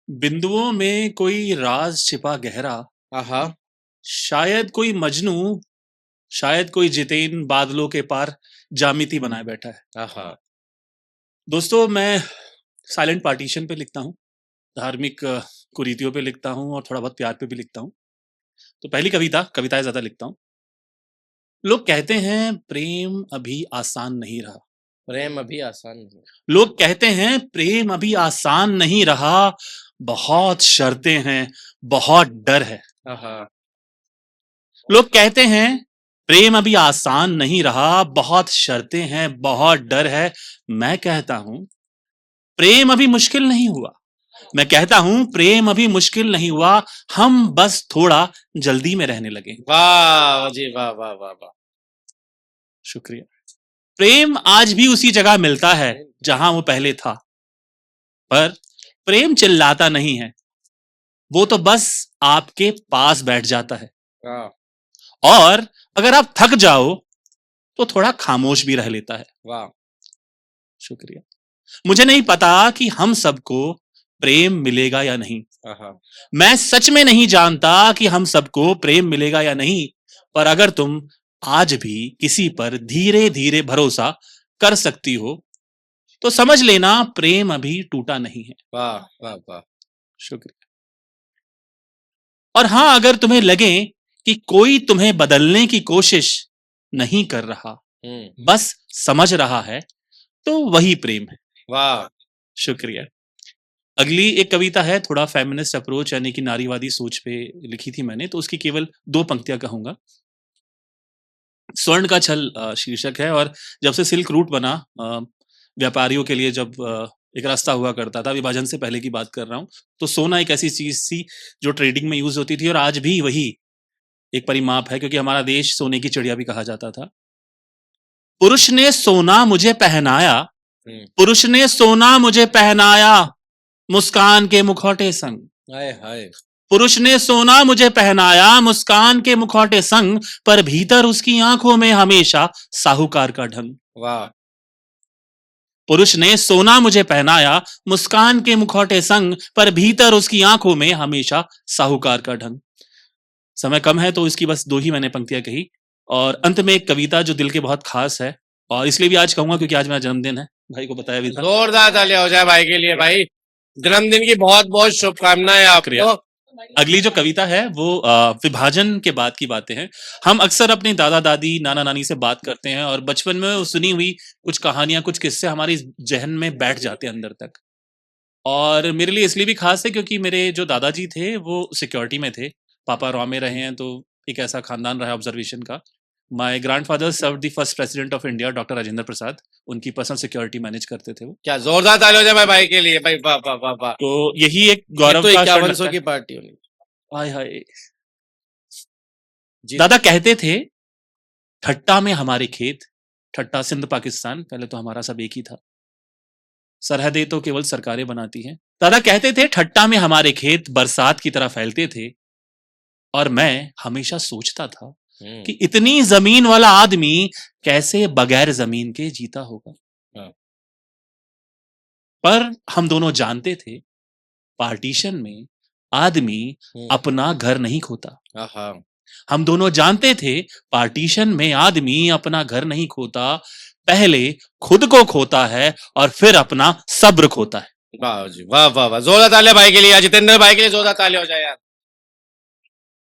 बिंदुओं में कोई राज छिपा गहरा। आहा। शायद कोई मजनू, शायद कोई जितेन बादलों के पार जामिती बनाए बैठा है। आहा। दोस्तों, मैं साइलेंट पार्टीशन पे लिखता हूँ, धार्मिक कुरीतियों पे लिखता हूँ और थोड़ा बहुत प्यार पे भी लिखता हूँ। तो पहली कविताएं ज्यादा लिखता हूँ। लोग कहते हैं प्रेम अभी आसान नहीं रहा। प्रेम अभी आसान नहीं। लोग कहते हैं प्रेम अभी आसान नहीं रहा, बहुत शर्तें हैं, बहुत डर है। आहा। लोग कहते हैं प्रेम अभी आसान नहीं रहा, बहुत शर्तें हैं, बहुत डर है। मैं कहता हूं प्रेम अभी मुश्किल नहीं हुआ। मैं कहता हूं प्रेम अभी मुश्किल नहीं हुआ, हम बस थोड़ा जल्दी में रहने लगे। वाह जी, वाह वाह वाह वाह। शुक्रिया। प्रेम आज भी उसी जगह मिलता है जहां वो पहले था, पर प्रेम चिल्लाता नहीं है, वो तो बस आपके पास बैठ जाता है। और अगर आप थक जाओ तो थोड़ा खामोश भी रह लेता है। वाह। शुक्रिया। मुझे नहीं पता कि हम सबको प्रेम मिलेगा या नहीं। मैं सच में नहीं जानता कि हम सबको प्रेम मिलेगा या नहीं, पर अगर तुम आज भी किसी पर धीरे धीरे भरोसा कर सकती हो तो समझ लेना प्रेम अभी टूटा नहीं है। वाह वाह वाह। शुक्रिया। और हां, अगर तुम्हें लगे कि कोई तुम्हें बदलने की कोशिश नहीं कर रहा, बस समझ रहा है, तो वही प्रेम है। वाह। शुक्रिया। अगली एक कविता है, थोड़ा फेमिनिस्ट अप्रोच यानी कि नारीवादी सोच पे लिखी थी मैंने, तो उसकी केवल 2 पंक्तियां कहूंगा। स्वर्ण का छल शीर्षक है। और जब से सिल्क रूट बना, व्यापारियों के लिए जब एक रास्ता हुआ करता था, विभाजन से पहले की बात कर रहा हूं, तो सोना एक ऐसी चीज थी जो ट्रेडिंग में यूज होती थी, और आज भी वही एक परिमाप है, क्योंकि हमारा देश सोने की चिड़िया भी कहा जाता था। पुरुष ने सोना मुझे पहनाया, पुरुष ने सोना मुझे पहनाया, मुस्कान के मुखौटे संग। हाय हाय। पुरुष ने सोना मुझे पहनाया, मुस्कान के मुखौटे संग, पर भीतर उसकी आंखों में हमेशा साहूकार का ढंग। वाह। पुरुष ने सोना मुझे पहनाया, मुस्कान के मुखौटे संग, पर भीतर उसकी आंखों में हमेशा साहूकार का ढंग। समय कम है तो इसकी बस 2 ही मैंने पंक्तियां कही। और अंत में एक कविता जो दिल के बहुत खास है, और इसलिए भी आज कहूंगा क्योंकि आज मेरा जन्मदिन है। भाई को बताया भी था। जोरदार तालियां हो जाए भाई के लिए। भाई जन्मदिन की बहुत बहुत शुभकामनाएं आपको। अगली जो कविता है वो विभाजन के बाद की बातें हैं। हम अक्सर अपने दादा दादी, नाना नानी से बात करते हैं, और बचपन में सुनी हुई कुछ कहानियां, कुछ किस्से हमारी जहन में बैठ जाते हैं अंदर तक। और मेरे लिए इसलिए भी खास है क्योंकि मेरे जो दादाजी थे वो सिक्योरिटी में थे, पापा रॉ में रहे हैं, तो एक ऐसा खानदान रहा ऑब्जर्वेशन का। My grandfather serve the first president of India, doctor Rajendra Prasad, उनकी पर्सनल सिक्योरिटी मैनेज करते थे वो। क्या जोरदार ताली हो जाए भाई के लिए। भाई वाह वाह वाह वाह। तो यही एक गौरव तो का क्षण 5100 की पार्टी होनी। हाय हाय। दादा कहते थे ठट्टा में हमारे खेत, ठट्टा सिंध पाकिस्तान, पहले तो हमारा सब एक ही था, सरहदें तो केवल सरकारें बनाती हैं। दादा कहते थे ठट्टा में हमारे खेत बरसात की तरह फैलते थे, और मैं हमेशा सोचता था कि इतनी जमीन वाला आदमी कैसे बगैर जमीन के जीता होगा। पर हम दोनों जानते थे पार्टीशन में आदमी अपना घर नहीं खोता। हम दोनों जानते थे पार्टीशन में आदमी अपना घर नहीं खोता, पहले खुद को खोता है और फिर अपना सब्र खोता है। वाह जी, वाह वाह वाह। जोरदार तालियां भाई के लिए, जितेंद्र भाई के लिए जोरदार तालियां हो जाए यार।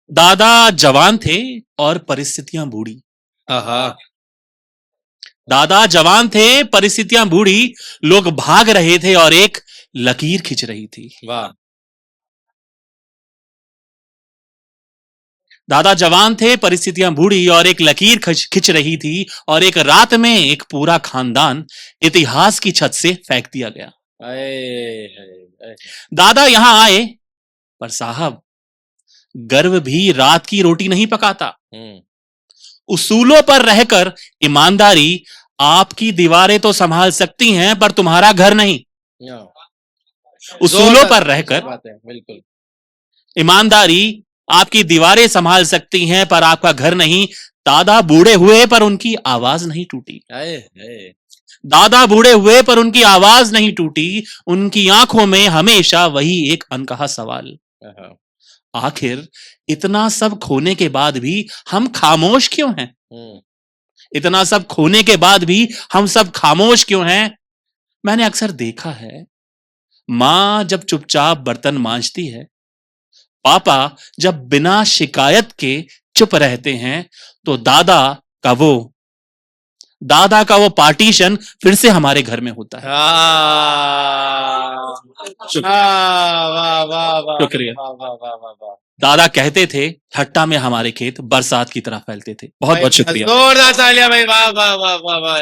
दादा जवान थे और परिस्थितियां बूढ़ी। दादा जवान थे, परिस्थितियां बूढ़ी, लोग भाग रहे थे और एक लकीर खिंच रही थी। वाह। दादा जवान थे, परिस्थितियां बूढ़ी, और एक लकीर खिंच रही थी, और एक रात में एक पूरा खानदान इतिहास की छत से फेंक दिया गया। दादा यहां आए, पर साहब गर्व भी रात की रोटी नहीं पकाता। उसूलों पर रहकर ईमानदारी आपकी दीवारें तो संभाल सकती हैं, पर तुम्हारा घर नहीं। उसूलों पर रहकर बिल्कुल ईमानदारी आपकी दीवारें संभाल सकती हैं, पर आपका घर नहीं। दादा बूढ़े हुए पर उनकी आवाज नहीं टूटी। दादा बूढ़े हुए पर उनकी आवाज नहीं टूटी, उनकी आंखों में हमेशा वही एक अनकहा सवाल, आखिर इतना सब खोने के बाद भी हम खामोश क्यों हैं? इतना सब खोने के बाद भी हम सब खामोश क्यों हैं? मैंने अक्सर देखा है, मां जब चुपचाप बर्तन मांजती है, पापा जब बिना शिकायत के चुप रहते हैं, तो दादा का वो पार्टीशन फिर से हमारे घर में होता है। वाह वाह वाह शुक्रिया। वाह वाह वाह वाह वाह। दादा कहते थे, ठट्टा में हमारे खेत बरसात की तरह फैलते थे। बहुत बहुत शुक्रिया। जोरदार तालियां भाई, वाह वाह वाह वाह वाह।